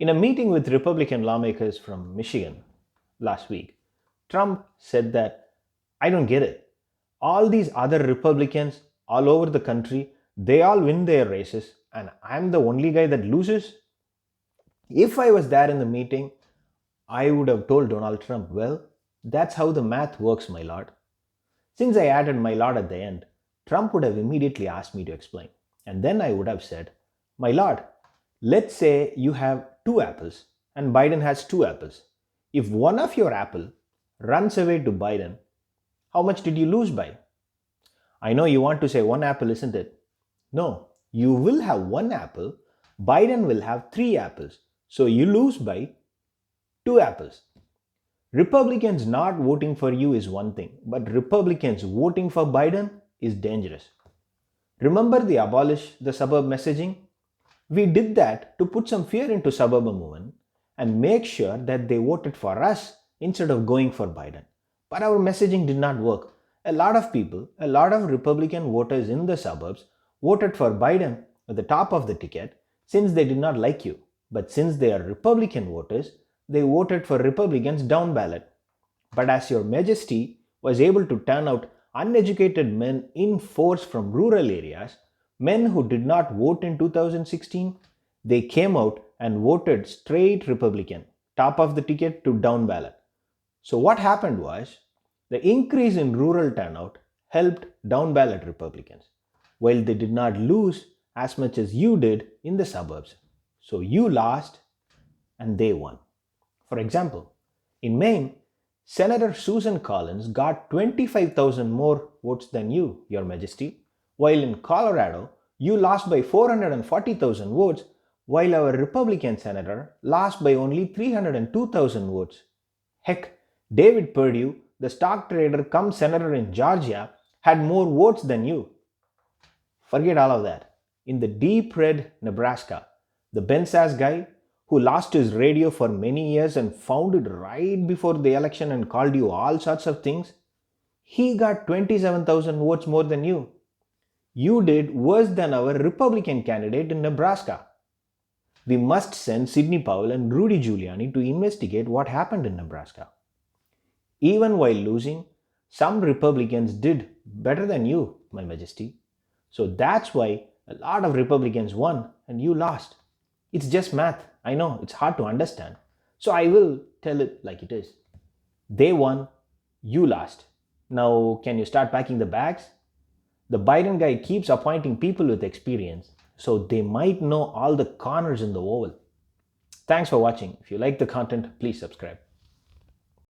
In a meeting with Republican lawmakers from Michigan last week, Trump said that I don't get it. All these other Republicans all over the country, they all win their races, and I'm the only guy that loses. If I was there in the meeting, I would have told Donald Trump, well, that's how the math works, my lord. Since I added my lord at the end, Trump would have immediately asked me to explain. And then I would have said, my lord, let's say you have two apples and Biden has two apples. If one of your apple runs away to Biden, how much did you lose by? I know you want to say one apple, isn't it? No, you will have one apple. Biden will have three apples. So you lose by two apples. Republicans not voting for you is one thing, but Republicans voting for Biden is dangerous. Remember the abolish the suburb messaging? We did that to put some fear into suburban women and make sure that they voted for us instead of going for Biden. But our messaging did not work. A lot of people, a lot of Republican voters in the suburbs voted for Biden at the top of the ticket since they did not like you. But since they are Republican voters, they voted for Republicans down ballot. But as your majesty was able to turn out uneducated men in force from rural areas, men who did not vote in 2016, they came out and voted straight Republican, top of the ticket to down ballot. So what happened was, the increase in rural turnout helped down ballot Republicans, while they did not lose as much as you did in the suburbs. So you lost and they won. For example, in Maine, Senator Susan Collins got 25,000 more votes than you, Your Majesty, while in Colorado, you lost by 440,000 votes, while our Republican senator lost by only 302,000 votes. Heck, David Perdue, the stock trader come senator in Georgia, had more votes than you. Forget all of that. In the deep red Nebraska, the Ben Sass guy who lost his radio for many years and found it right before the election and called you all sorts of things, he got 27,000 votes more than you. You did worse than our Republican candidate in Nebraska. We must send Sidney Powell and Rudy Giuliani to investigate what happened in Nebraska. Even while losing, some Republicans did better than you, My Majesty. So that's why a lot of Republicans won and you lost. It's just math. I know it's hard to understand. So I will tell it like it is. They won, you lost. Now, can you start packing the bags? The Biden guy keeps appointing people with experience, so they might know all the corners in the oval. Thanks for watching. If you like the content, please subscribe.